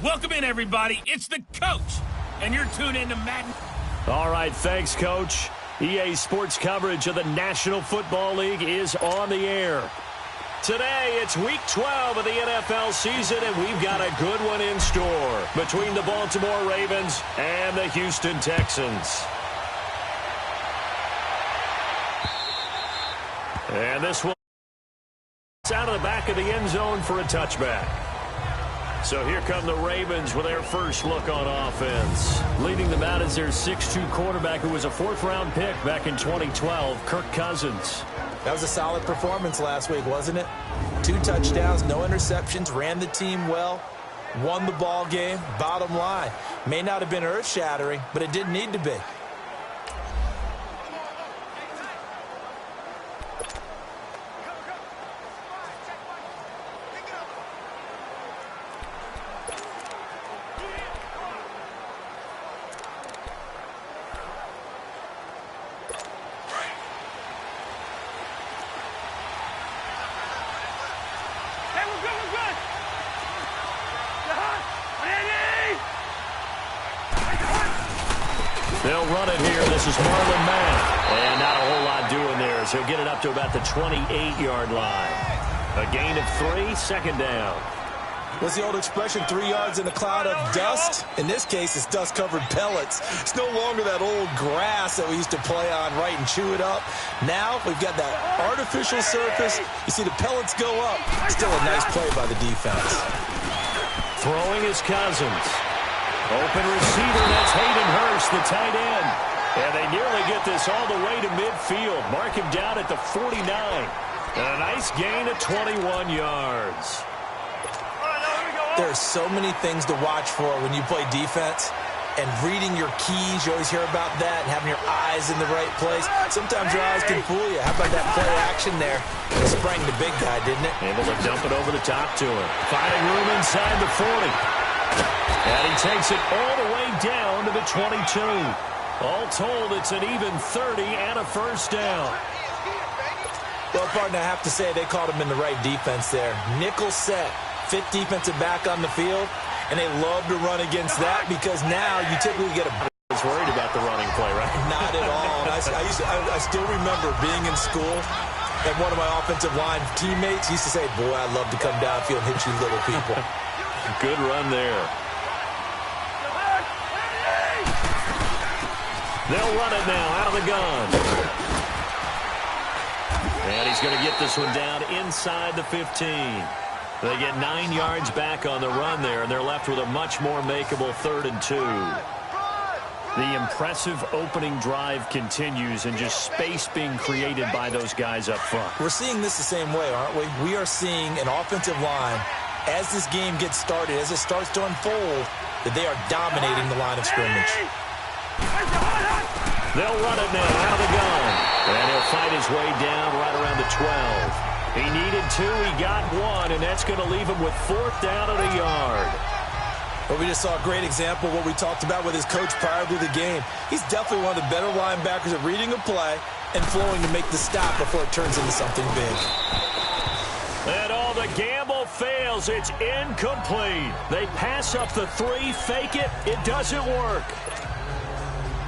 Welcome in, everybody. It's the coach, and you're tuned into Madden. All right, thanks, Coach. EA Sports coverage of the National Football League is on the air. Today, it's Week 12 of the NFL season, and we've got a good one in store between the Baltimore Ravens and the Houston Texans. And this one is out of the back of the end zone for a touchback. So here come the Ravens with their first look on offense. Leading them out is their 6'2 quarterback who was a fourth-round pick back in 2012, Kirk Cousins. That was a solid performance last week, wasn't it? 2 touchdowns, no interceptions, ran the team well, won the ball game. Bottom line, may not have been earth-shattering, but it didn't need to be. They'll run it here. This is Marlon Mack. And not a whole lot doing there as he'll get it up to about the 28-yard line. A gain of 3, second down. What's the old expression, 3 yards in a cloud of dust? In this case, it's dust-covered pellets. It's no longer that old grass that we used to play on, right, and chew it up. Now we've got that artificial surface. You see the pellets go up. Still a nice play by the defense. Throwing is Cousins. Open receiver, that's Hayden Hurst, the tight end. And they nearly get this all the way to midfield. Mark him down at the 49. And a nice gain of 21 yards. There are so many things to watch for when you play defense. And reading your keys, you always hear about that, and having your eyes in the right place. Sometimes your eyes can fool you. How about that play action there? It sprang the big guy, didn't it? Able to dump it over the top to him. Finding room inside the 40. And he takes it all the way down to the 22. All told, it's an even 30 and a first down. Well, partner, I have to say they caught him in the right defense there. Nickel set, fit defensive back on the field, and they love to run against that because now you typically get a... He's worried about the running play, right? Not at all. I still remember being in school, and one of my offensive line teammates used to say, boy, I'd love to come downfield and hit you little people. Good run there. They'll run it now out of the gun. And he's going to get this one down inside the 15. They get 9 yards back on the run there, and they're left with a much more makeable 3rd and 2. The impressive opening drive continues, and just space being created by those guys up front. We're seeing this the same way, aren't we? We are seeing an offensive line, as this game gets started, as it starts to unfold, that they are dominating the line of scrimmage. They'll run it now out of the gun. And he'll fight his way down right around the 12. He needed 2, he got 1, and that's going to leave him with 4th down and a yard. Well, we just saw a great example of what we talked about with his coach prior to the game. He's definitely one of the better linebackers at reading a play and flowing to make the stop before it turns into something big. And all the gamble fails. It's incomplete. They pass up the 3, fake it. It doesn't work.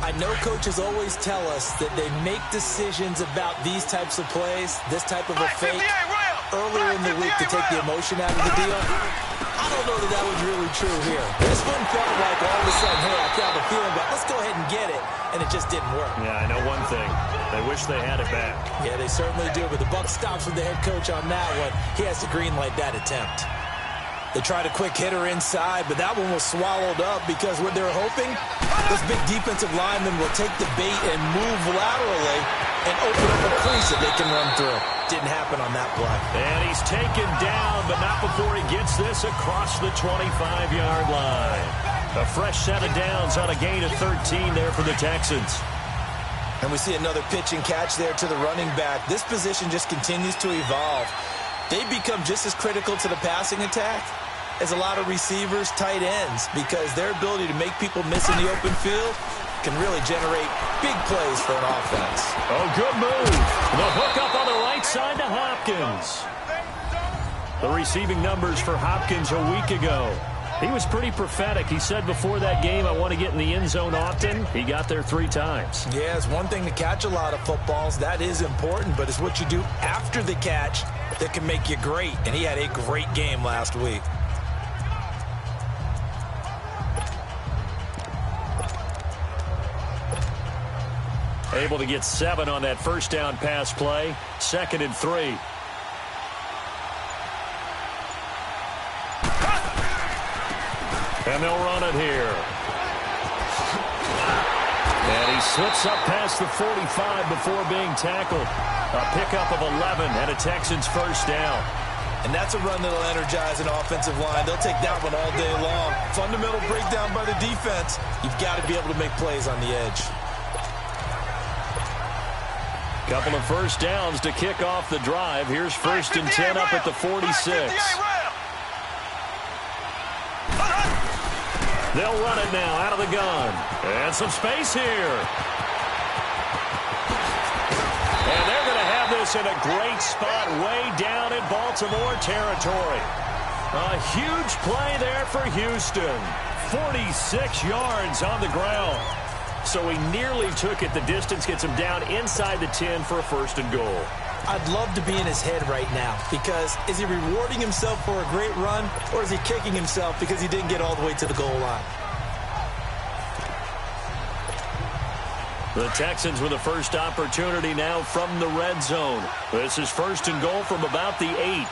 I know coaches always tell us that they make decisions about these types of plays, this type of a fake, earlier in the week to take the emotion out of the deal. I don't know that that was really true here. This one felt like all of a sudden, hey, I have a feeling about let's go ahead and get it, and it just didn't work. Yeah, I know one thing. They wish they had it back. Yeah, they certainly do, but the buck stops with the head coach on that one. He has to green light that attempt. They tried a quick hitter inside, but that one was swallowed up because what they're hoping, this big defensive lineman will take the bait and move laterally and open up a crease that they can run through. Didn't happen on that play. And he's taken down, but not before he gets this across the 25-yard line. A fresh set of downs on a gain of 13 there for the Texans. And we see another pitch and catch there to the running back. This position just continues to evolve. They become just as critical to the passing attack as a lot of receivers, tight ends, because their ability to make people miss in the open field can really generate big plays for an offense. Oh, good move. The hook up on the right side to Hopkins. The receiving numbers for Hopkins a week ago. He was pretty prophetic. He said before that game, I want to get in the end zone often. He got there 3 times. Yeah, it's one thing to catch a lot of footballs. That is important, but it's what you do after the catch that can make you great. And he had a great game last week. Able to get 7 on that first down pass play. 2nd and 3. And they'll run it here. And he slips up past the 45 before being tackled. A pickup of 11 and a Texans first down. And that's a run that'll energize an offensive line. They'll take that one all day long. Fundamental breakdown by the defense. You've got to be able to make plays on the edge. Couple of first downs to kick off the drive. Here's 1st and 10 up at the 46. They'll run it now out of the gun. And some space here. And they're going to have this in a great spot way down in Baltimore territory. A huge play there for Houston. 46 yards on the ground. So he nearly took it the distance, gets him down inside the 10 for a 1st and goal. I'd love to be in his head right now because is he rewarding himself for a great run or is he kicking himself because he didn't get all the way to the goal line? The Texans with a first opportunity now from the red zone. This is 1st and goal from about the 8.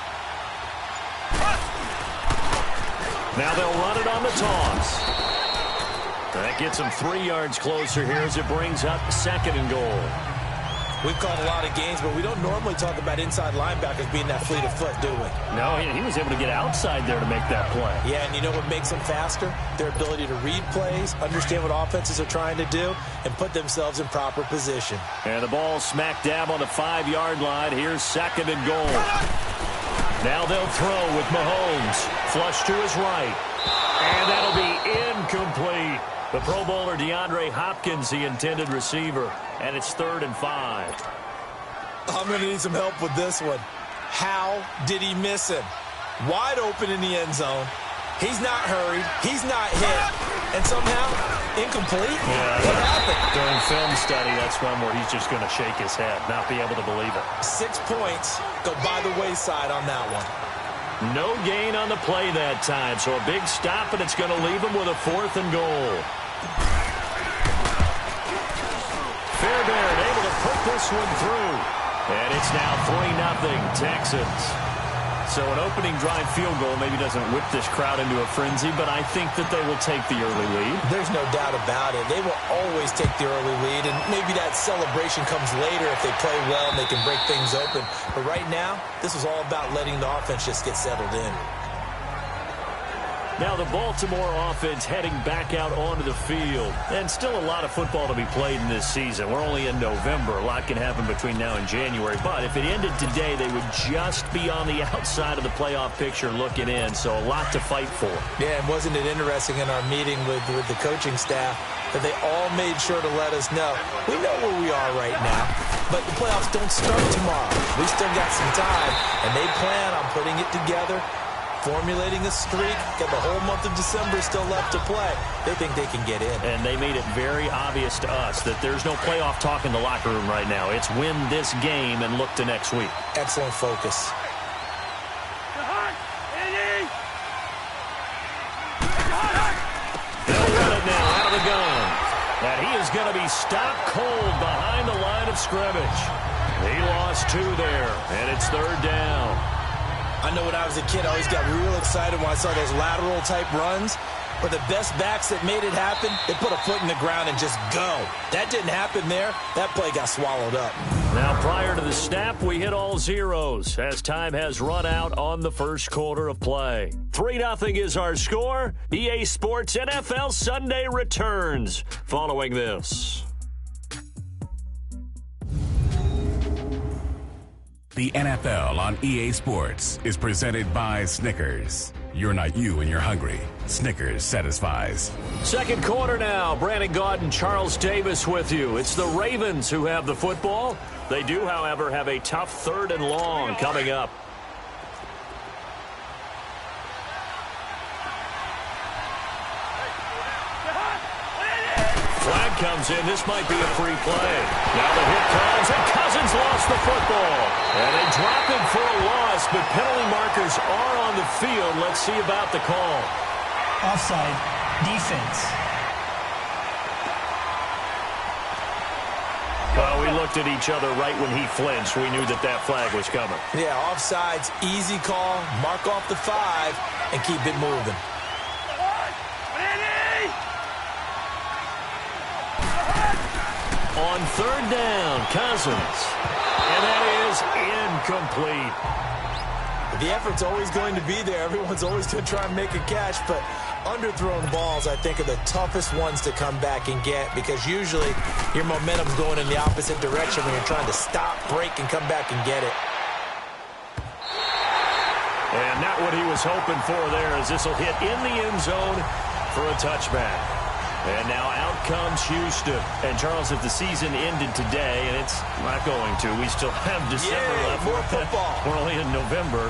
Now they'll run it on the toss. That gets him 3 yards closer here as it brings up 2nd and goal. We've called a lot of games, but we don't normally talk about inside linebackers being that fleet of foot, do we? No, he was able to get outside there to make that play. Yeah, and you know what makes them faster? Their ability to read plays, understand what offenses are trying to do, and put themselves in proper position. And the ball smack dab on the 5-yard line. Here's 2nd and goal. Now they'll throw with Mahomes. Flush to his right. And that'll be incomplete. The Pro Bowler DeAndre Hopkins, the intended receiver. And it's 3rd and 5. I'm going to need some help with this one. How did he miss him? Wide open in the end zone. He's not hurried. He's not hit. And somehow, incomplete? Yeah, what happened? During film study, that's one where he's just going to shake his head, not be able to believe it. 6 points go by the wayside on that one. No gain on the play that time, so a big stop, and it's going to leave him with a 4th and goal. Fairbairn able to put this one through. And it's now 3-0 Texans. So an opening drive field goal maybe doesn't whip this crowd into a frenzy, but I think that they will take the early lead. There's no doubt about it. They will always take the early lead, and maybe that celebration comes later if they play well and they can break things open. But right now, this is all about letting the offense just get settled in. Now the Baltimore offense heading back out onto the field. And still a lot of football to be played in this season. We're only in November. A lot can happen between now and January. But if it ended today, they would just be on the outside of the playoff picture looking in. So a lot to fight for. Yeah, and wasn't it interesting in our meeting with the coaching staff that they all made sure to let us know. We know where we are right now, but the playoffs don't start tomorrow. We still got some time, and they plan on putting it together, formulating a streak, got the whole month of December still left to play. They think they can get in. And they made it very obvious to us that there's no playoff talk in the locker room right now. It's win this game and look to next week. Excellent focus. They'll run it now out of the gun. And he is going to be stopped cold behind the line of scrimmage. He lost 2 there, and it's 3rd down. I know when I was a kid, I always got real excited when I saw those lateral-type runs. But the best backs that made it happen, they put a foot in the ground and just go. That didn't happen there. That play got swallowed up. Now, prior to the snap, we hit all zeros as time has run out on the first quarter of play. 3-0 is our score. EA Sports NFL Sunday returns following this. The NFL on EA Sports is presented by Snickers. You're not you when you're hungry. Snickers satisfies. Second quarter now. Brandon Gaud and Charles Davis with you. It's the Ravens who have the football. They do, however, have a tough 3rd and long coming up. Flag comes in. This might be a free play. Now the hit comes, and Cousins lost the football. And they drop it for a loss, but penalty markers are on the field. Let's see about the call. Offside, defense. Well, we looked at each other right when he flinched. We knew that that flag was coming. Yeah, offsides, easy call. Mark off the 5 and keep it moving. On third down, Cousins. And that is incomplete. The effort's always going to be there. Everyone's always going to try and make a catch, but underthrown balls, I think, are the toughest ones to come back and get because usually your momentum's going in the opposite direction when you're trying to stop, break, and come back and get it. And not what he was hoping for there as this will hit in the end zone for a touchback. And now out comes Houston. And, Charles, if the season ended today, and it's not going to, we still have December left. More football. We're only in November.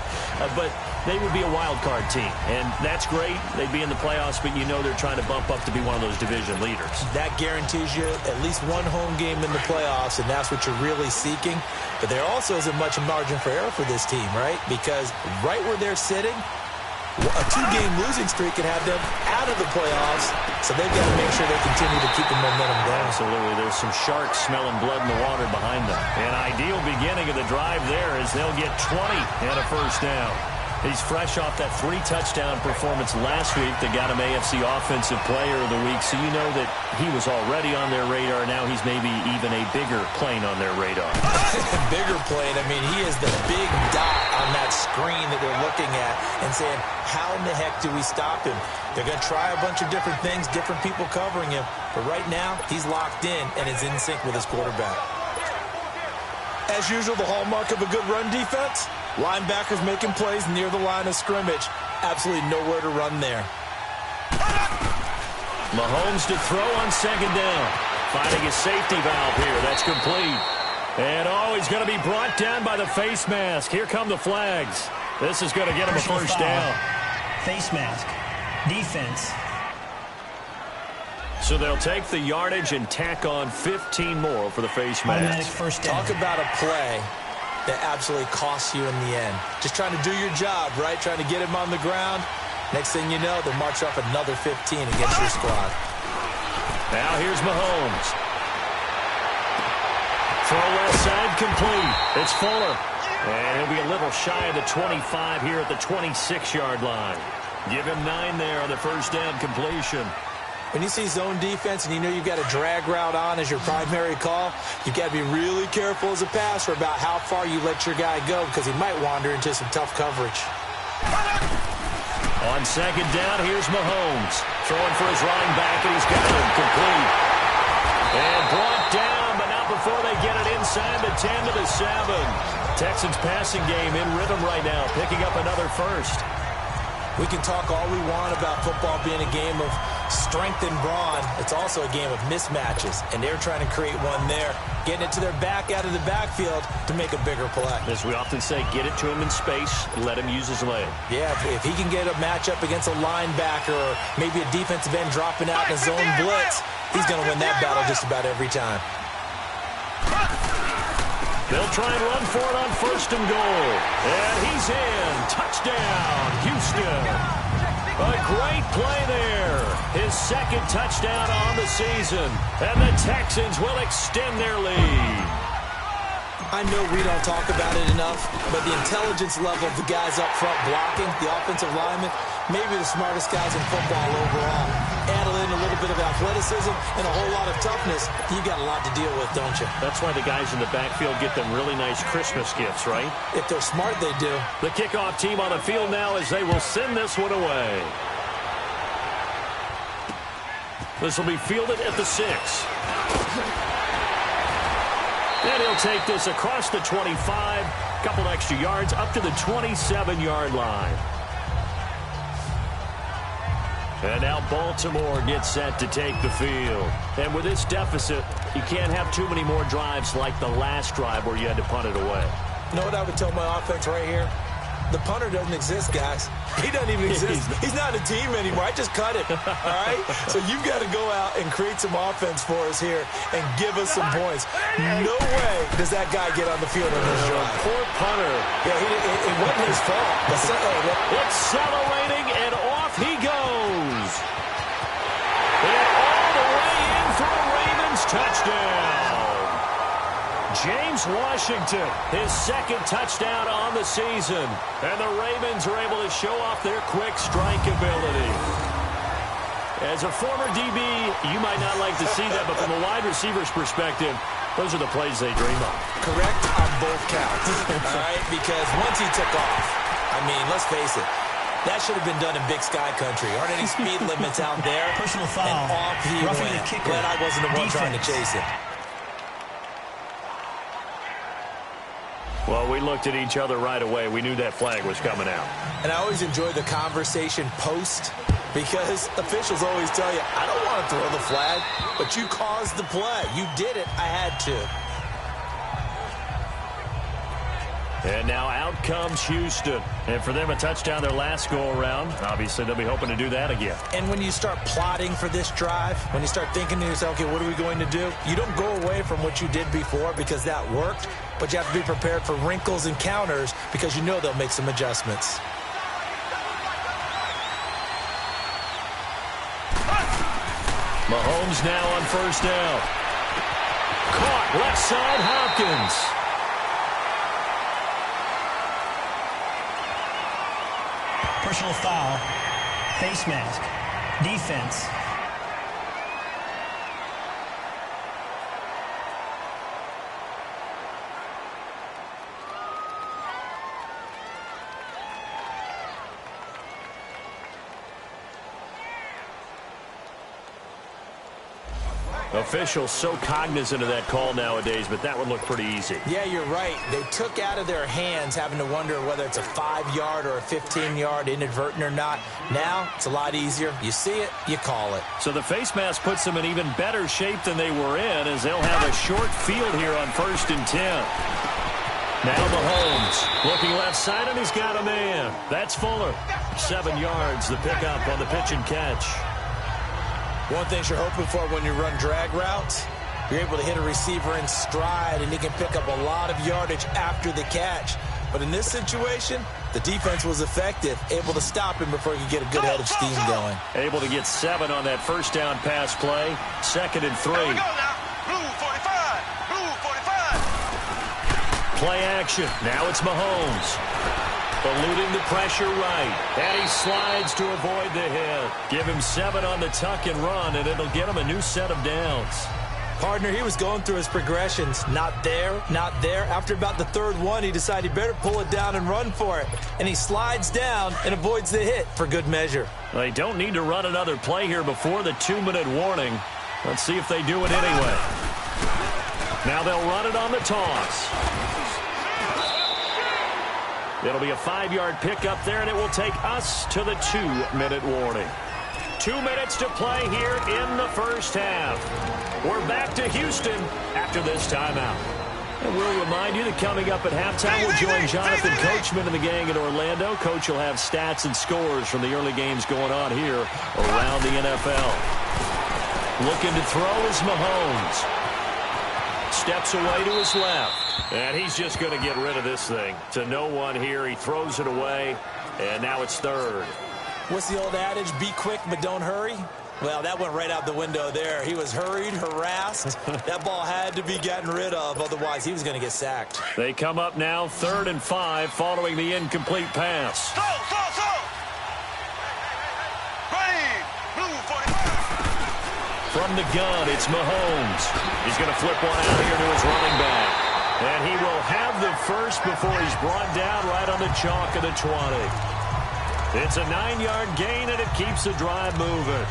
But they would be a wild card team. And that's great. They'd be in the playoffs, but you know they're trying to bump up to be one of those division leaders. That guarantees you at least one home game in the playoffs, and that's what you're really seeking. But there also isn't much margin for error for this team, right? Because right where they're sitting, a 2-game losing streak could have them out of the playoffs, so they've got to make sure they continue to keep the momentum going. Absolutely. There's some sharks smelling blood in the water behind them. An ideal beginning of the drive there as they'll get 20 and a first down. He's fresh off that 3-touchdown performance last week that got him AFC Offensive Player of the Week, so you know that he was already on their radar. Now he's maybe even a bigger plane on their radar. Bigger plane. I mean, he is the big dot on that screen that they're looking at and saying, how in the heck do we stop him? They're going to try a bunch of different things, different people covering him, but right now he's locked in and is in sync with his quarterback. As usual, the hallmark of a good run defense, linebackers making plays near the line of scrimmage. Absolutely nowhere to run there. Mahomes to throw on second down. Finding his safety valve here. That's complete. And, he's going to be brought down by the face mask. Here come the flags. This is going to get him a first down. Face mask. Defense. So they'll take the yardage and tack on 15 more for the face mask. First down. Talk about a play that absolutely costs you in the end. Just trying to do your job, right? Trying to get him on the ground. Next thing you know, they'll march off another 15 against your squad. Now here's Mahomes. Throw left side complete. It's Fuller. And he'll be a little shy of the 25 here at the 26-yard line. Give him 9 there on the first down completion. When you see zone defense and you know you've got a drag route on as your primary call, you've got to be really careful as a passer about how far you let your guy go because he might wander into some tough coverage. On second down, here's Mahomes. Throwing for his running back, and he's got him complete. And brought down, but not before they get it inside the 10 to the 7. Texans passing game in rhythm right now, picking up another first. We can talk all we want about football being a game of strength and brawn. It's also a game of mismatches, and they're trying to create one there, getting it to their back out of the backfield to make a bigger play. As we often say, get it to him in space, let him use his leg. Yeah, if he can get a matchup against a linebacker or maybe a defensive end dropping out in a zone blitz, he's going to win that battle just about every time. They'll try and run for it on first and goal. And he's in. Touchdown, Houston. A great play there. His second touchdown on the season. And the Texans will extend their lead. I know we don't talk about it enough, but the intelligence level of the guys up front blocking, the offensive linemen, maybe the smartest guys in football overall. Add in a little bit of athleticism and a whole lot of toughness, you got a lot to deal with, don't you? That's why the guys in the backfield get them really nice Christmas gifts, right? If they're smart, they do. The kickoff team on the field now as they will send this one away. This will be fielded at the 6. And he'll take this across the 25, couple extra yards up to the 27-yard line. And now Baltimore gets set to take the field. And with this deficit, you can't have too many more drives like the last drive where you had to punt it away. You know what I would tell my offense right here? the punter doesn't exist, guys. He doesn't even exist. He's not a team anymore. I just cut it, all right? So you've got to go out and create some offense for us here and give us some points. No way does that guy get on the field on this drive. Poor punter. Yeah, it wasn't his fault. Accelerating, and off he goes. And all the way in for a Ravens touchdown. James Washington, his second touchdown on the season. And the Ravens are able to show off their quick strike ability. As a former DB, you might not like to see that, but from a wide receiver's perspective, those are the plays they dream of. Correct on both counts, all right? Because once he took off, I mean, let's face it, that should have been done in Big Sky Country. Aren't any speed limits out there? Personal foul. And off he went. Glad I wasn't the one trying to chase it. Well, we looked at each other right away. We knew that flag was coming out. And I always enjoy the conversation post because officials always tell you, I don't want to throw the flag, but you caused the play. You did it. I had to. And now out comes Houston. And for them, a touchdown their last go-around. Obviously, they'll be hoping to do that again. And when you start plotting for this drive, when you start thinking to yourself, okay, what are we going to do? You don't go away from what you did before because that worked, but you have to be prepared for wrinkles and counters because you know they'll make some adjustments. Mahomes now on first down. Caught left side, Hopkins. Personal foul. Face mask. Defense. Officials so cognizant of that call nowadays, but that would look pretty easy. Yeah, you're right. They took out of their hands having to wonder whether it's a 5-yard or a 15-yard inadvertent or not. Now, it's a lot easier. You see it, you call it. So the face mask puts them in even better shape than they were in as they'll have a short field here on 1st and 10. Now Mahomes looking left side, and he's got a man. That's Fuller. 7 yards, the pickup on the pitch and catch. One thing you're hoping for when you run drag routes, you're able to hit a receiver in stride, and he can pick up a lot of yardage after the catch. But in this situation, the defense was effective, able to stop him before he could get a good head of steam going. Able to get 7 on that first down pass play. 2nd and 3. Here we go now. Blue 45. Blue 45. Play action. Now it's Mahomes. Eluding the pressure right. And he slides to avoid the hit. Give him 7 on the tuck and run, and it'll get him a new set of downs. Partner, he was going through his progressions. Not there, not there. After about the 3rd one, he decided he better pull it down and run for it. And he slides down and avoids the hit for good measure. They don't need to run another play here before the 2-minute warning. Let's see if they do it anyway. Now they'll run it on the toss. It'll be a 5-yard pickup there, and it will take us to the 2-minute warning. 2 minutes to play here in the first half. We're back to Houston after this timeout. And we'll remind you that coming up at halftime, we'll join Jonathan Coachman and the gang in Orlando. Coach will have stats and scores from the early games going on here around the NFL. Looking to throw is Mahomes. Steps away to his left. And he's just going to get rid of this thing. To no one here. He throws it away. And now it's 3rd. What's the old adage? Be quick, but don't hurry. Well, that went right out the window there. He was hurried, harassed. That ball had to be gotten rid of. Otherwise, he was going to get sacked. They come up now 3rd and 5 following the incomplete pass. Slow. Ready. Blue 45. From the gun, it's Mahomes. He's going to flip one out here to his running back. And he will have the first before he's brought down right on the chalk of the 20. It's a 9-yard gain, and it keeps the drive moving.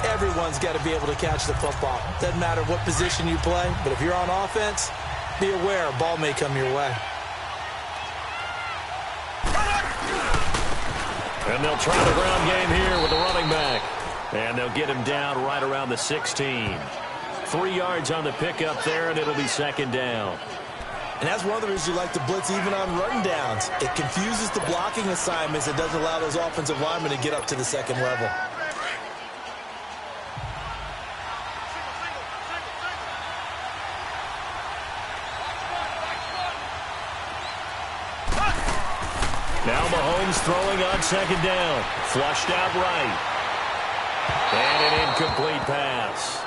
Everyone's got to be able to catch the football. Doesn't matter what position you play, but if you're on offense, be aware a ball may come your way. And they'll try the ground game here with the running back. And they'll get him down right around the 16. 3 yards on the pickup there, and it'll be 2nd down. And that's one of the reasons you like to blitz even on run downs. It confuses the blocking assignments. It doesn't allow those offensive linemen to get up to the second level. Now Mahomes throwing on second down. Flushed out right. And an incomplete pass.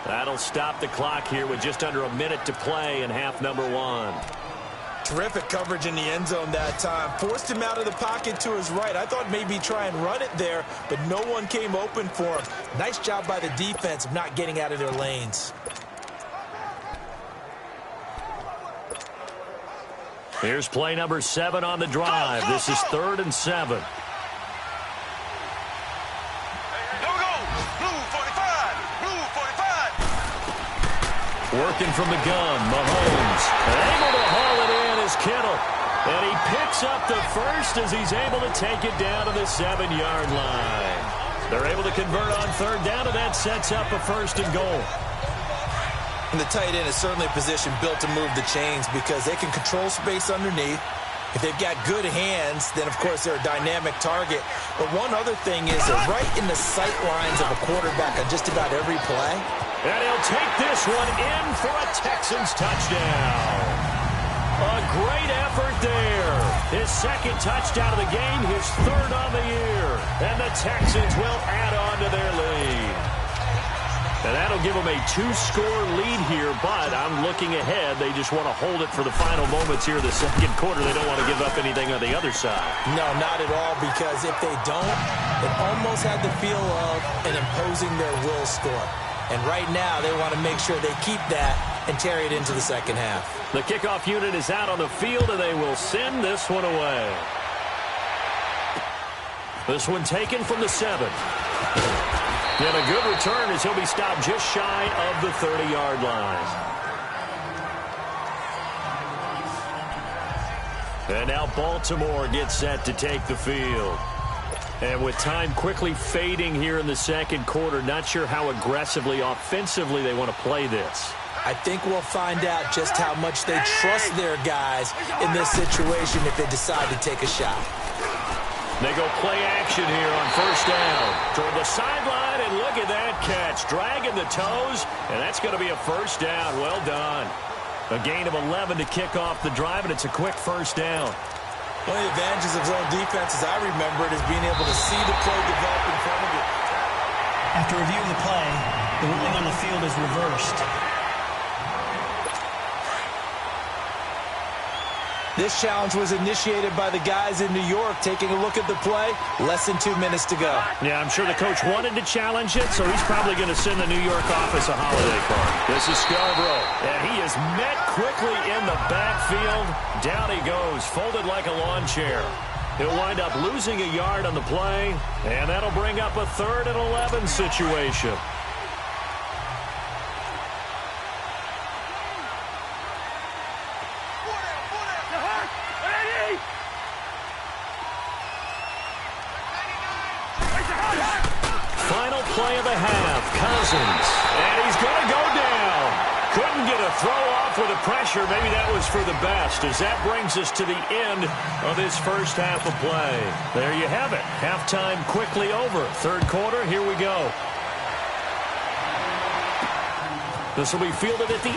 That'll stop the clock here with just under a minute to play in half number 1. Terrific coverage in the end zone that time. Forced him out of the pocket to his right. I thought maybe try and run it there, but no one came open for him. Nice job by the defense of not getting out of their lanes. Here's play number 7 on the drive. This is 3rd and 7. Working from the gun, Mahomes. Able to haul it in is Kittle. And he picks up the first as he's able to take it down to the 7-yard line. They're able to convert on 3rd down, and that sets up a 1st and goal. And the tight end is certainly a position built to move the chains because they can control space underneath. If they've got good hands, then, of course, they're a dynamic target. But one other thing is they're right in the sight lines of a quarterback on just about every play. And he'll take this one in for a Texans touchdown. A great effort there. His 2nd touchdown of the game, his 3rd on the year. And the Texans will add on to their lead. And that'll give them a 2-score lead here, but I'm looking ahead. They just want to hold it for the final moments here of the 2nd quarter. They don't want to give up anything on the other side. No, not at all, because if they don't, it almost had the feel of an imposing their will score. And right now, they want to make sure they keep that and carry it into the 2nd half. The kickoff unit is out on the field, and they will send this one away. This one taken from the 7. And a good return as he'll be stopped just shy of the 30-yard line. And now Baltimore gets set to take the field. And with time quickly fading here in the 2nd quarter, not sure how aggressively, offensively they want to play this. I think we'll find out just how much they trust their guys in this situation if they decide to take a shot. They go play action here on 1st down. Toward the sideline, and look at that catch. Dragging the toes, and that's going to be a 1st down. Well done. A gain of 11 to kick off the drive, and it's a quick 1st down. One of the advantages of zone defense, as I remember it, is being able to see the play develop in front of you. After reviewing the play, the ruling on the field is reversed. This challenge was initiated by the guys in New York. Taking a look at the play, less than 2 minutes to go. Yeah, I'm sure the coach wanted to challenge it, so he's probably going to send the New York office a holiday card. This is Scarborough, and he is met quickly in the backfield. Down he goes, folded like a lawn chair. He'll wind up losing a yard on the play, and that'll bring up a 3rd and 11 situation. Final play of the half, Cousins, and he's going to go down. Couldn't get a throw off with the pressure. Maybe that was for the best, as that brings us to the end of this 1st half of play. There you have it. Halftime quickly over. 3rd quarter, here we go. This will be fielded at the 8.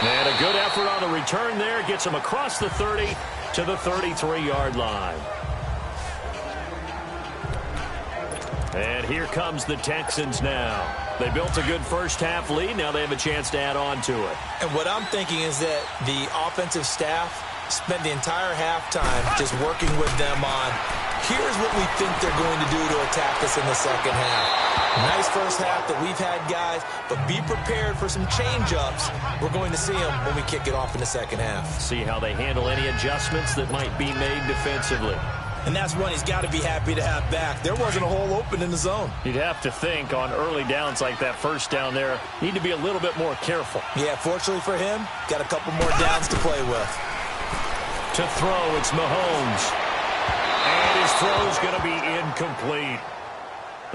And a good effort on the return there. Gets him across the 30 to the 33-yard line. And here comes the Texans now. They built a good 1st half lead. Now they have a chance to add on to it. And what I'm thinking is that the offensive staff spent the entire halftime just working with them on, here's what we think they're going to do to attack us in the 2nd half. Nice 1st half that we've had, guys, but be prepared for some change-ups. We're going to see them when we kick it off in the 2nd half. See how they handle any adjustments that might be made defensively. And that's one he's got to be happy to have back. There wasn't a hole open in the zone. You'd have to think on early downs like that 1st down there, need to be a little bit more careful. Yeah, fortunately for him, got a couple more downs to play with. To throw, it's Mahomes. And his throw's going to be incomplete.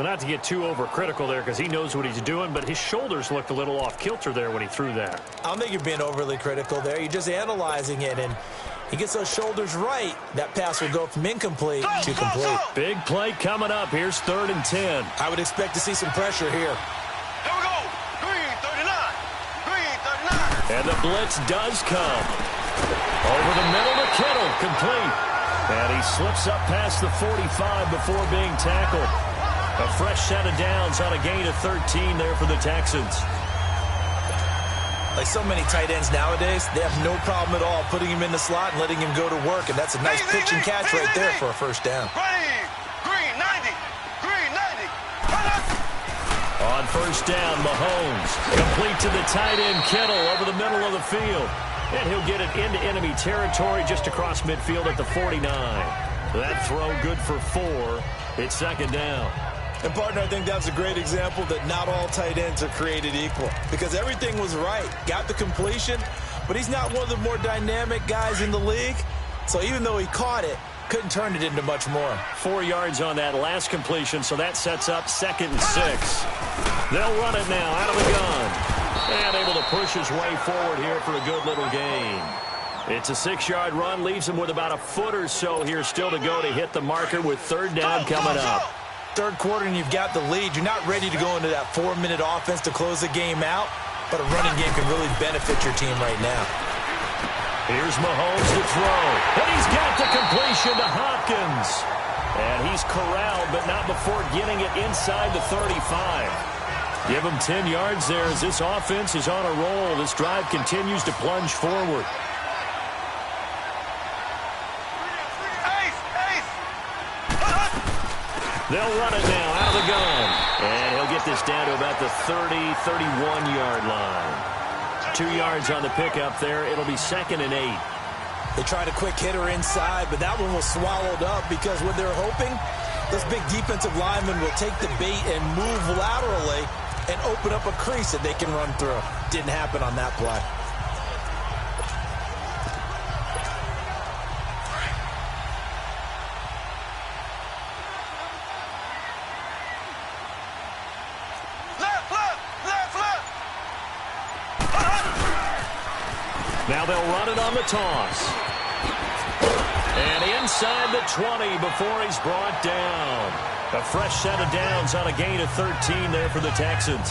Well, not to get too overcritical there because he knows what he's doing, but his shoulders looked a little off kilter there when he threw that. I don't think you're being overly critical there. You're just analyzing it, and he gets those shoulders right. That pass will go from incomplete to complete. Big play coming up. Here's 3rd and 10. I would expect to see some pressure here. Here we go. Green 39. Green 39. And the blitz does come. Over the middle to Kittle. Complete. And he slips up past the 45 before being tackled. A fresh set of downs on a gain of 13 there for the Texans. Like so many tight ends nowadays, they have no problem at all putting him in the slot and letting him go to work, and that's a nice pitch and catch right there for a first down. Green 90. Green 90. On first down, Mahomes. Complete to the tight end, Kittle, over the middle of the field. And he'll get it into enemy territory just across midfield at the 49. That throw good for 4. It's 2nd down. And, partner, I think that's a great example that not all tight ends are created equal because everything was right. Got the completion, but he's not one of the more dynamic guys in the league. So even though he caught it, couldn't turn it into much more. 4 yards on that last completion, so that sets up 2nd and 6. They'll run it now out of the gun. And able to push his way forward here for a good little gain. It's a 6-yard run, leaves him with about a foot or so here still to go to hit the marker with 3rd down coming up. Third quarter and you've got the lead. You're not ready to go into that 4-minute offense to close the game out, but a running game can really benefit your team right now. Here's Mahomes to throw, and he's got the completion to Hopkins. And he's corralled, but not before getting it inside the 35. Give him 10 yards there as this offense is on a roll. This drive continues to plunge forward. They'll run it now out of the gun. And he'll get this down to about the 30, 31-yard line. 2 yards on the pickup there. It'll be 2nd and 8. They tried a quick hitter inside, but that one was swallowed up because what they're hoping, those big defensive linemen will take the bait and move laterally and open up a crease that they can run through. Didn't happen on that play. Now they'll run it on the toss. And inside the 20 before he's brought down. A fresh set of downs on a gain of 13 there for the Texans.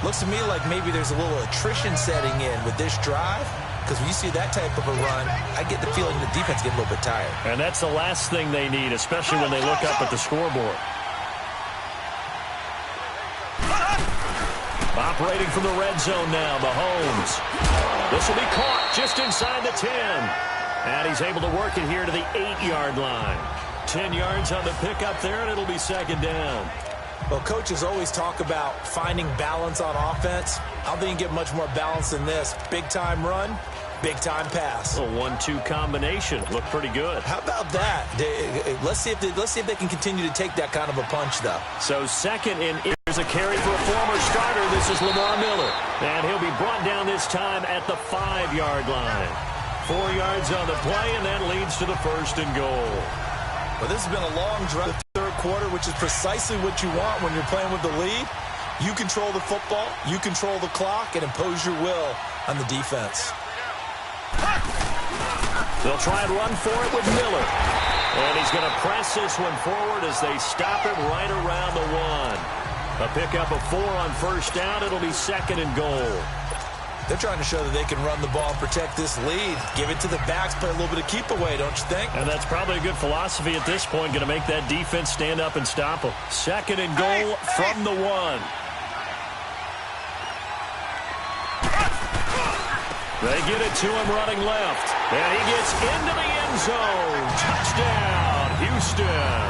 Looks to me like maybe there's a little attrition setting in with this drive. Because when you see that type of a run, I get the feeling the defense get a little bit tired. And that's the last thing they need, especially when they look up at the scoreboard. Operating from the red zone now, Mahomes. This will be caught just inside the 10. And he's able to work it here to the 8-yard line. 10 yards on the pickup there, and it'll be 2nd down. Well, coaches always talk about finding balance on offense. I don't think you can get much more balance than this. Big-time run, big-time pass. A 1-2 combination. Looked pretty good. How about that? Let's see if they can continue to take that kind of a punch, though. So 2nd and here's a carry for a former starter. This is Lamar Miller. And he'll be brought down this time at the 5-yard line. 4 yards on the play, and that leads to the 1st and goal. Well, this has been a long drive, the third quarter, which is precisely what you want when you're playing with the lead. You control the football, you control the clock, and impose your will on the defense. They'll try and run for it with Miller. And he's going to press this one forward as they stop him right around the 1. A pickup of 4 on first down. It'll be 2nd and goal. They're trying to show that they can run the ball and protect this lead. Give it to the backs, play a little bit of keep away, don't you think? And that's probably a good philosophy at this point, going to make that defense stand up and stop them. 2nd and goal from the 1. They get it to him running left. And he gets into the end zone. Touchdown, Houston.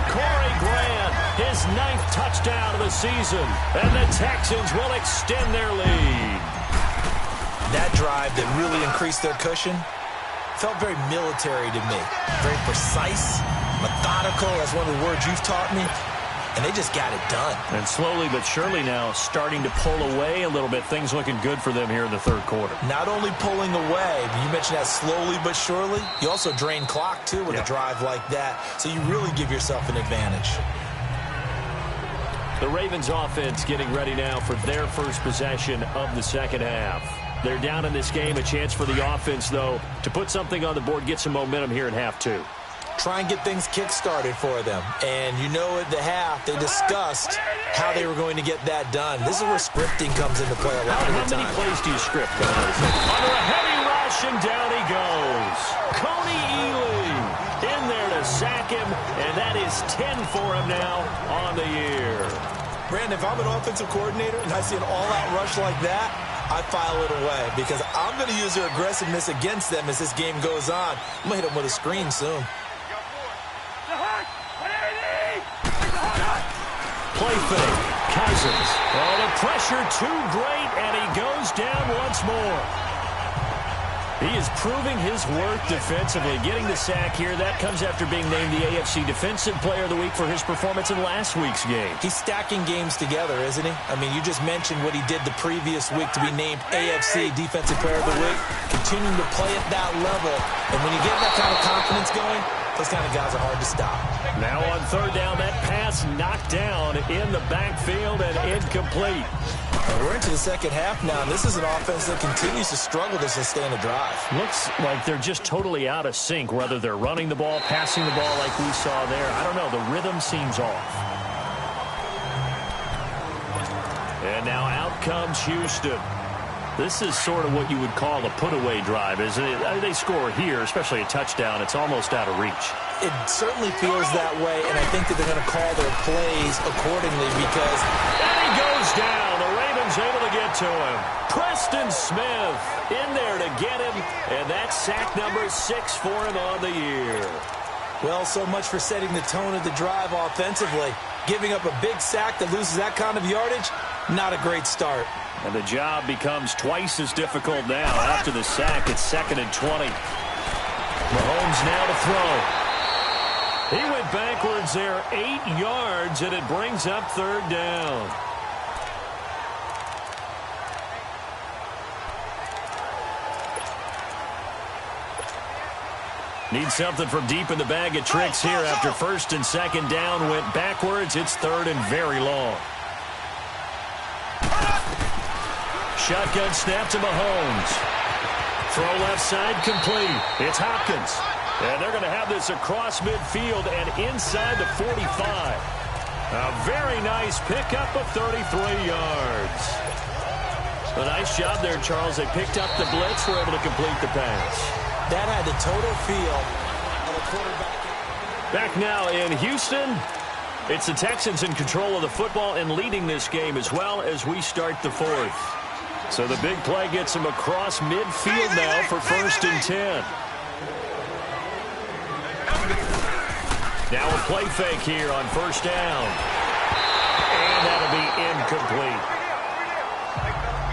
Corey Grant, his 9th touchdown of the season. And the Texans will extend their lead. That drive that really increased their cushion felt very military to me. Very precise, methodical. That's one of the words you've taught me. And they just got it done. And slowly but surely now starting to pull away a little bit. Things looking good for them here in the third quarter. Not only pulling away, but you mentioned that slowly but surely. You also drain clock, too, with a drive like that. So you really give yourself an advantage. The Ravens offense getting ready now for their first possession of the second half. They're down in this game. A chance for the offense, though, to put something on the board, get some momentum here in half two. Try and get things kick-started for them. And you know at the half, they discussed how they were going to get that done. This is where scripting comes into play a lot of the time. How many plays do you script? Under a heavy rush, and down he goes. Coney Ely in there to sack him, and that is 10 for him now on the year. Brandon, if I'm an offensive coordinator and I see an all-out rush like that, I file it away because I'm going to use their aggressiveness against them as this game goes on. I'm going to hit them with a screen soon. Play fake. Cousins. Oh, the pressure too great, and he goes down once more. He is proving his worth defensively, getting the sack here. That comes after being named the AFC Defensive Player of the Week for his performance in last week's game. He's stacking games together, isn't he? I mean, you just mentioned what he did the previous week to be named AFC Defensive Player of the Week. Continuing to play at that level. And when you get that kind of confidence going, those kind of guys are hard to stop. Now on third down, that pass knocked down in the backfield and incomplete. We're into the second half now. This is an offense that continues to struggle to sustain a drive. Looks like they're just totally out of sync, whether they're running the ball, passing the ball like we saw there. I don't know. The rhythm seems off. And now out comes Houston. This is sort of what you would call a put-away drive, isn't it? I mean, they score here, especially a touchdown. It's almost out of reach. It certainly feels that way, and I think that they're going to call their plays accordingly because... And he goes down. The Ravens able to get to him. Preston Smith in there to get him, and that's sack number 6 for him on the year. Well, so much for setting the tone of the drive offensively. Giving up a big sack that loses that kind of yardage, not a great start. And the job becomes twice as difficult now. After the sack, it's 2nd and 20. Mahomes now to throw. He went backwards there 8 yards, and it brings up third down. Need something from deep in the bag of tricks here after 1st and 2nd down. Went backwards. It's 3rd and very long. Shotgun snap to Mahomes. Throw left side complete. It's Hopkins. And they're going to have this across midfield and inside the 45. A very nice pickup of 33 yards. A nice job there, Charles. They picked up the blitz, were able to complete the pass. That had the total feel of a quarterback. Back now in Houston. It's the Texans in control of the football and leading this game as well as we start the 4th. So the big play gets him across midfield now for 1st and 10. Now a play fake here on 1st down. And that'll be incomplete.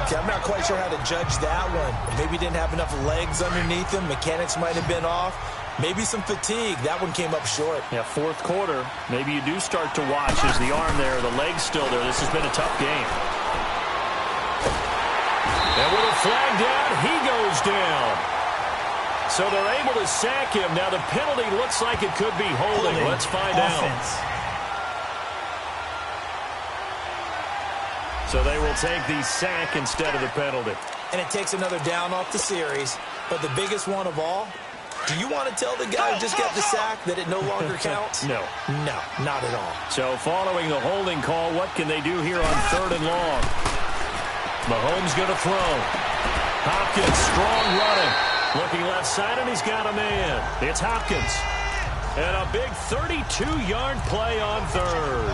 Okay, I'm not quite sure how to judge that one. Maybe he didn't have enough legs underneath him. Mechanics might have been off. Maybe some fatigue. That one came up short. Yeah, 4th quarter. Maybe you do start to watch as the arm there, the leg's still there. This has been a tough game. And with a flag down, he goes down. So they're able to sack him. Now the penalty looks like it could be holding. Let's find out. So they will take the sack instead of the penalty. And it takes another down off the series. But the biggest one of all, do you want to tell the guy who just got the sack that it no longer counts? No. No, not at all. So following the holding call, what can they do here on 3rd and long? Mahomes going to throw. Hopkins, strong running. Looking left side, and he's got a man. It's Hopkins. And a big 32-yard play on 3rd.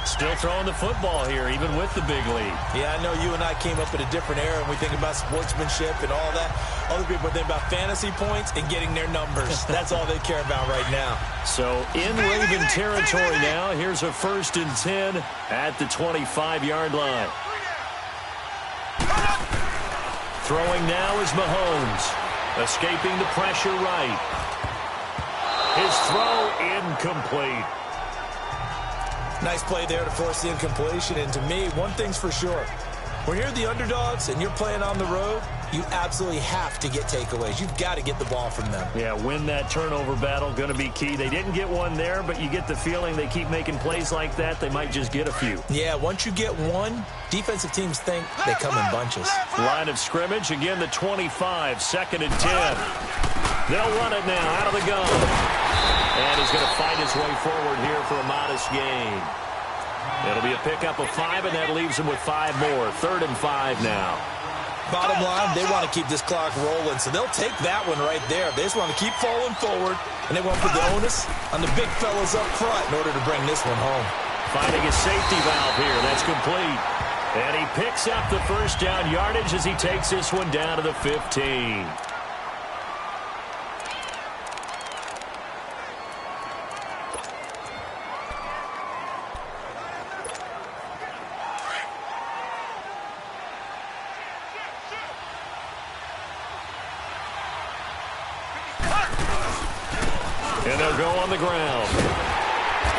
Still throwing the football here, even with the big lead. Yeah, I know you and I came up at a different era, and we think about sportsmanship and all that. Other people think about fantasy points and getting their numbers. That's all they care about right now. So in Raven territory now, here's a 1st and 10 at the 25-yard line. Throwing now is Mahomes. Escaping the pressure right. His throw incomplete. Nice play there to force the incompletion. And to me, one thing's for sure. When you're the underdogs and you're playing on the road, you absolutely have to get takeaways. You've got to get the ball from them. Yeah, win that turnover battle, going to be key. They didn't get one there, but you get the feeling they keep making plays like that, they might just get a few. Yeah, once you get one, defensive teams think they come in bunches. Line of scrimmage, again the 25, 2nd and 10. They'll run it now out of the gun. And he's going to fight his way forward here for a modest gain. It'll be a pickup of 5, and that leaves him with 5 more. 3rd and 5 now. Bottom line, they want to keep this clock rolling, so they'll take that one right there. They just want to keep falling forward, and they want to put the onus on the big fellas up front in order to bring this one home. Finding a safety valve here. That's complete. And he picks up the first down yardage as he takes this one down to the 15. And they'll go on the ground.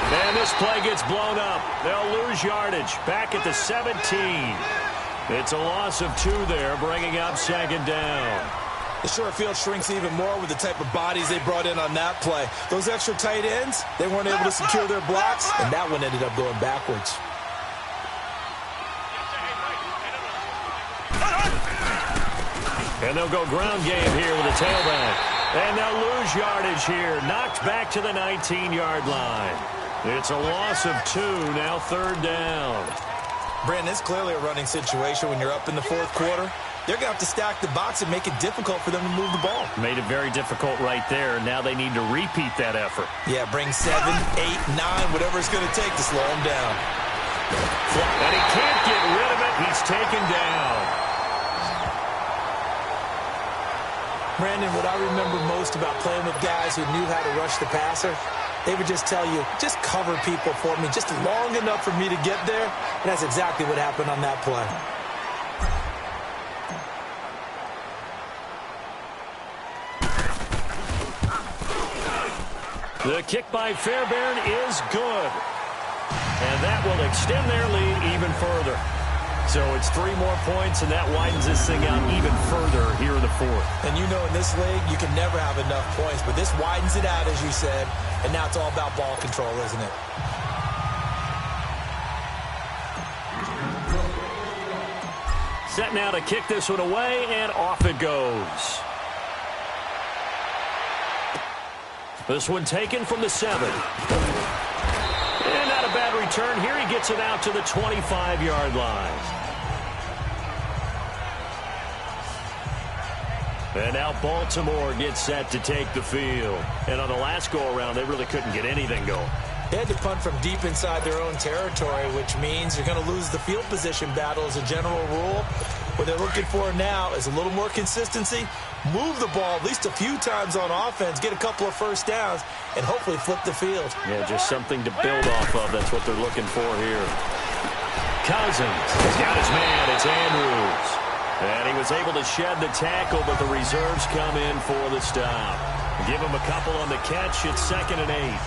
And this play gets blown up. They'll lose yardage back at the 17. It's a loss of 2 there, bringing up 2nd down. The short field shrinks even more with the type of bodies they brought in on that play. Those extra tight ends, they weren't able to secure their blocks, and that one ended up going backwards. And they'll go ground game here with a tailback. And they'll lose yardage here. Knocked back to the 19-yard line. It's a loss of 2, now 3rd down. Brandon, it's clearly a running situation when you're up in the 4th quarter. They're going to have to stack the box and make it difficult for them to move the ball. Made it very difficult right there. Now they need to repeat that effort. Yeah, bring 7, 8, 9, whatever it's going to take to slow them down. And he can't get rid of it. He's taken down. Brandon, what I remember most about playing with guys who knew how to rush the passer, they would just tell you, just cover people for me, just long enough for me to get there. And that's exactly what happened on that play. The kick by Fairbairn is good. And that will extend their lead even further. So it's 3 more points, and that widens this thing out even further here in the 4th. And you know in this league, you can never have enough points, but this widens it out, as you said, and now it's all about ball control, isn't it? Set now to kick this one away, and off it goes. This one taken from the 7. And not a bad return here. He gets it out to the 25-yard line. And now Baltimore gets set to take the field. And on the last go-around, they really couldn't get anything going. They had to punt from deep inside their own territory, which means you're going to lose the field position battle as a general rule. What they're looking for now is a little more consistency, move the ball at least a few times on offense, get a couple of first downs, and hopefully flip the field. Yeah, just something to build off of. That's what they're looking for here. Cousins has got his man. It's Andrews. And he was able to shed the tackle, but the reserves come in for the stop. Give him a couple on the catch. It's 2nd and 8.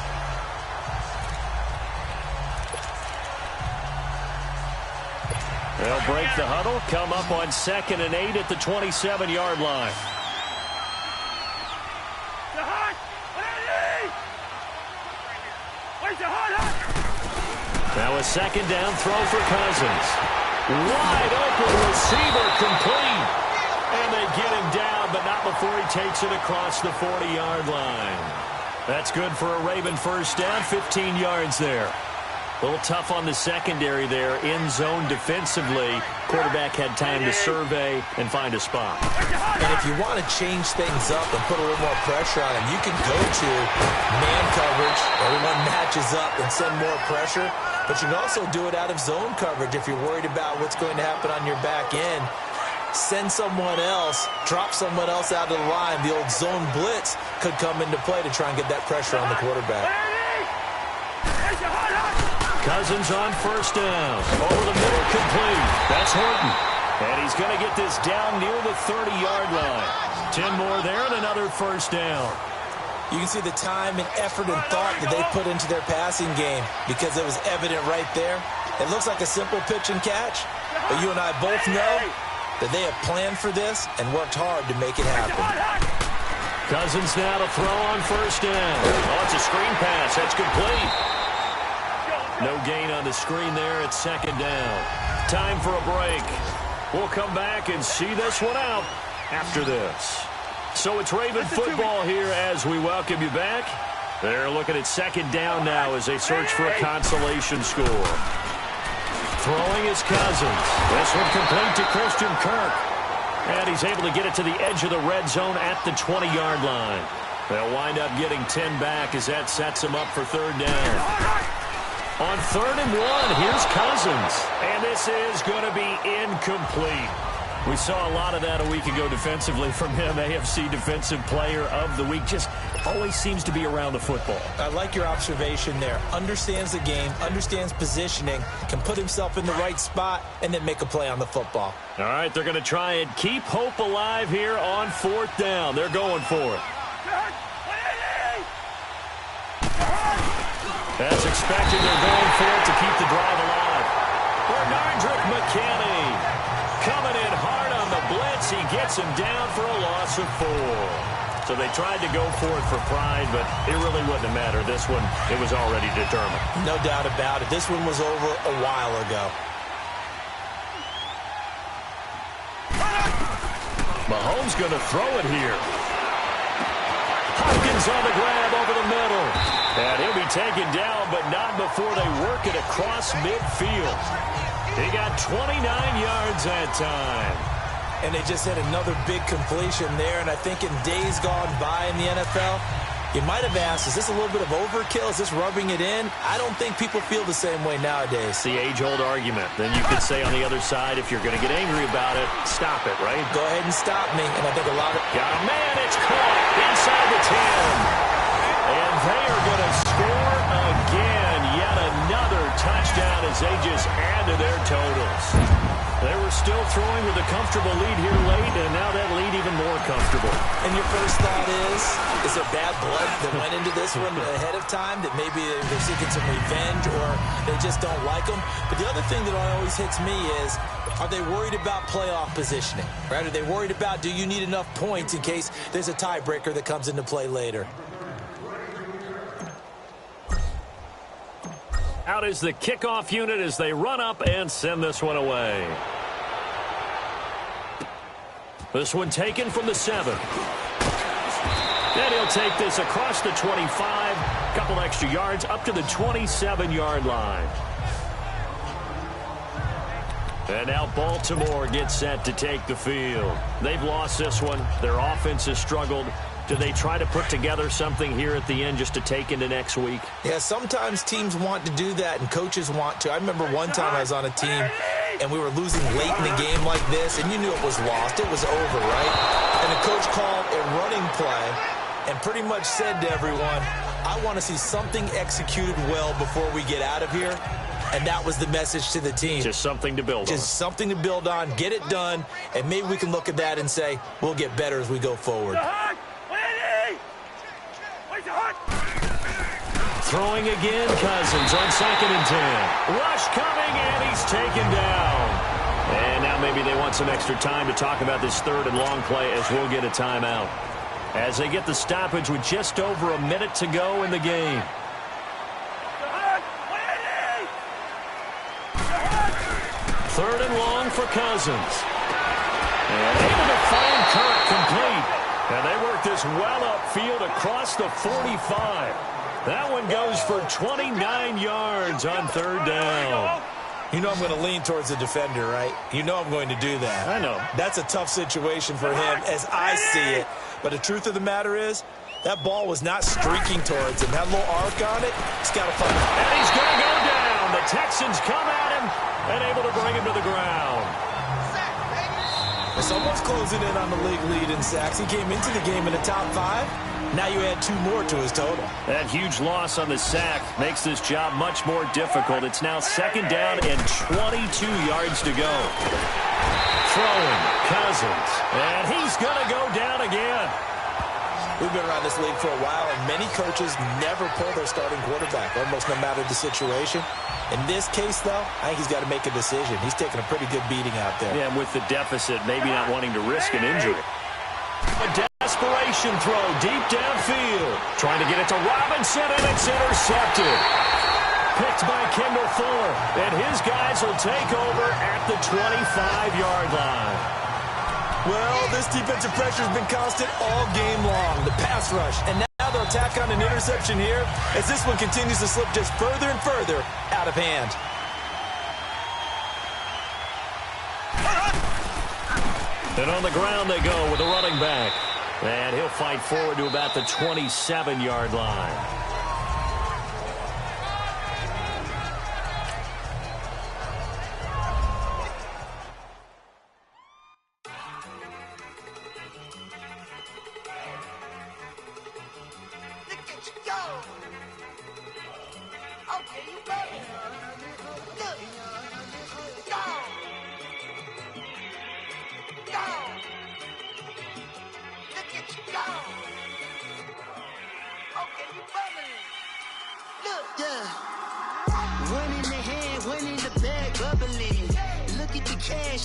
They'll break the huddle, come up on 2nd and 8 at the 27-yard line. Now a 2nd down throw for Cousins. Wide open receiver complete. And they get him down, but not before he takes it across the 40-yard line. That's good for a Raven first down, 15 yards there. A little tough on the secondary there, in zone defensively. Quarterback had time to survey and find a spot. And if you want to change things up and put a little more pressure on him, you can go to man coverage. Everyone matches up and send more pressure. But you can also do it out of zone coverage if you're worried about what's going to happen on your back end. Send someone else, drop someone else out of the line. The old zone blitz could come into play to try and get that pressure on the quarterback. Cousins on first down. Over the middle, complete. That's Horton. And he's going to get this down near the 30-yard line. 10 more there and another first down. You can see the time and effort and thought that they put into their passing game because it was evident right there. It looks like a simple pitch and catch, but you and I both know that they have planned for this and worked hard to make it happen. Cousins now to throw on first down. Oh, it's a screen pass. That's complete. No gain on the screen there at second down. Time for a break. We'll come back and see this one out after this. So it's Raven football here as we welcome you back. They're looking at second down now as they search for a consolation score. Throwing is Cousins. This one complete to Christian Kirk. And he's able to get it to the edge of the red zone at the 20-yard line. They'll wind up getting 10 back as that sets them up for third down. On 3rd and 1, here's Cousins. And this is going to be incomplete. We saw a lot of that a week ago defensively from him. AFC Defensive Player of the Week. Just always seems to be around the football. I like your observation there. Understands the game, understands positioning, can put himself in the right spot, and then make a play on the football. All right, they're going to try and keep hope alive here on 4th down. They're going for it. As expected, they're going for it to keep the drive alive. Bernardrick McKinney coming in hard on the blitz. He gets him down for a loss of 4. So they tried to go for it for pride, but it really wouldn't have mattered. This one, it was already determined. No doubt about it. This one was over a while ago. Mahomes going to throw it here. Hopkins on the grab over the middle. And he'll be taken down, but not before they work it across midfield. He got 29 yards that time. And they just had another big completion there. And I think in days gone by in the NFL, you might have asked, is this a little bit of overkill? Is this rubbing it in? I don't think people feel the same way nowadays. The age-old argument. Then you could say on the other side, if you're going to get angry about it, stop it, right? Go ahead and stop me. And I think a lot of... Got a man. It's caught inside the 10. And they are going to score again. Yet another touchdown as they just add to their totals. They were still throwing with a comfortable lead here late, and now that lead even more comfortable. And your first thought is there bad blood that went into this one ahead of time, that maybe they're seeking some revenge or they just don't like them? But the other thing that always hits me is, are they worried about playoff positioning? Right? Are they worried about, do you need enough points in case there's a tiebreaker that comes into play later? Out is the kickoff unit as they run up and send this one away. This one taken from the 7. And he'll take this across the 25, couple extra yards up to the 27-yard line. And now Baltimore gets set to take the field. They've lost this one. Their offense has struggled. Do they try to put together something here at the end just to take into next week? Yeah, sometimes teams want to do that and coaches want to. I remember one time I was on a team and we were losing late in the game like this, and you knew it was lost. It was over, right? And the coach called a running play and pretty much said to everyone, I want to see something executed well before we get out of here. And that was the message to the team. Just something to build on. Just something to build on, get it done, and maybe we can look at that and say, we'll get better as we go forward. Throwing again, Cousins on 2nd and 10. Rush coming, and he's taken down. And now maybe they want some extra time to talk about this 3rd and long play as we'll get a timeout. As they get the stoppage with just over a minute to go in the game. Third and long for Cousins. And able to find Kirk complete. And they work this well upfield across the 45. That one goes for 29 yards on 3rd down. You know I'm going to lean towards the defender, right? You know I'm going to do that. I know. That's a tough situation for him as I see it. But the truth of the matter is, that ball was not streaking towards him. That little arc on it, he's got to find it. And he's going to go down. The Texans come at him and able to bring him to the ground. Well, someone's closing in on the league lead in sacks. He came into the game in the top 5. Now you add 2 more to his total. That huge loss on the sack makes this job much more difficult. It's now 2nd down and 22 yards to go. Throwing, Cousins, and he's going to go down again. We've been around this league for a while, and many coaches never pull their starting quarterback, almost no matter the situation. In this case, though, I think he's got to make a decision. He's taking a pretty good beating out there. Yeah, and with the deficit, maybe not wanting to risk an injury. A desperation throw deep downfield. Trying to get it to Robinson, and it's intercepted. Picked by Kendall Fuller, and his guys will take over at the 25-yard line. Well, this defensive pressure has been constant all game long. The pass rush, and now they'll tack on an interception here as this one continues to slip just further and further out of hand. And on the ground they go with a running back. And he'll fight forward to about the 27-yard line.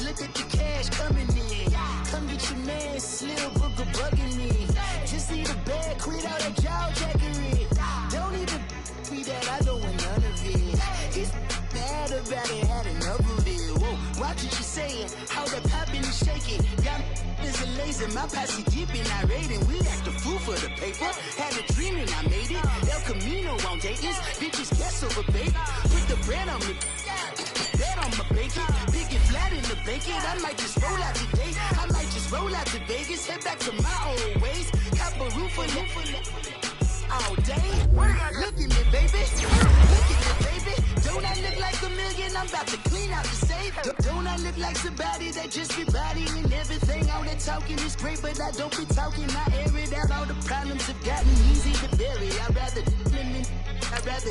Look at the cash coming in. Come get your man, Slim Booker bugging me. Just need a bag, quit all that jaw jackery. Don't even me that I don't want none of it. He's mad about it, had enough of it. Whoa, watch what you saying, how that poppin' and shaking. Got is a lazy, my posse deep and I raiding. We act a fool for the paper. Had a dream and I made it. El Camino on Dayton's, bitches guess over baby. Put the bread on me, that on my bacon. Flat in the bacon, I might just roll out today. I might just roll out to Vegas, head back to my old ways. Cop a roof all day. Look at me, baby. Look at me, baby. Don't I look like a million? I'm about to clean out the safe. Don't I look like somebody that just be bodying everything? All that talking is great, but I don't be talking. I air it out. All the problems have gotten easy to bury. I'd rather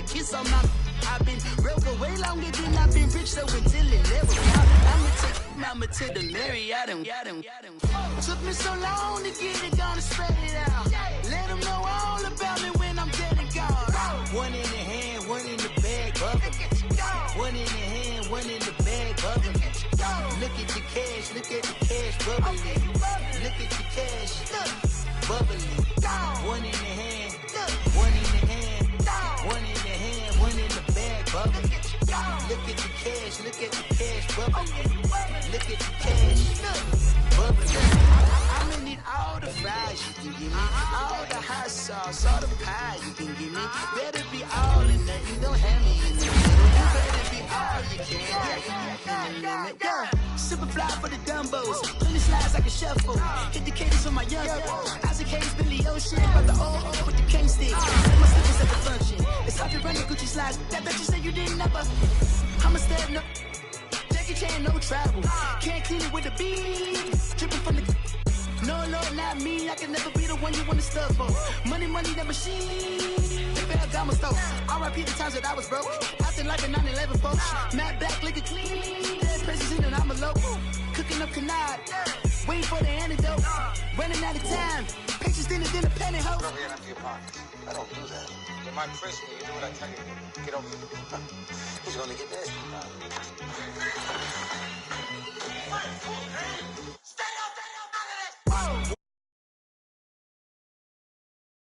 kiss on my. I've been broke away longer than I've been rich, so until it level out, I'ma take mama to the Marriott. Took me so long to get it, gonna spread it out. Let them know all about me when I'm dead and gone. One in the hand, one in the bag, bubble. One in the hand, one in the bag, bubble. Look at the cash, bubbling. Look at the cash, bubbling. One in the hand, one in the hand, one in the hand, one in the bubbling. Look at the cash, bubbling. Look at the cash, bubbling. I'ma need all the fries you can give me, all the hot sauce, all the pie you can give me. Better be all in nothing, don't have me in the middle. You better be all you can, yeah. Super fly for the Dumbos, plenty slides like a shuffle. Hit the cadence for my young Isaac Hayes, Billy Ocean, but the old with the cane stick. My slippers at the function. It's hard to run the Gucci slides. That bet you say you didn't never. I'm a step no. Jackie Chan, no travel. Can't clean it with the beat. Dripping from the. No, Lord, not me. I can never be the one you want to stuff for. Money, that machine. They fell down my stove. R.I.P. the times that I was broke. Acting like a 9/11 folks. Matte back, liquor clean. Dead presents in and I'm a local. Cooking up canard. Waiting for the antidote. Running out of time. Pictures thinner than a penny hoe. Over here and empty your pockets. I don't do that. You might press me. You do what I tell you. Get over here. He's gonna get there.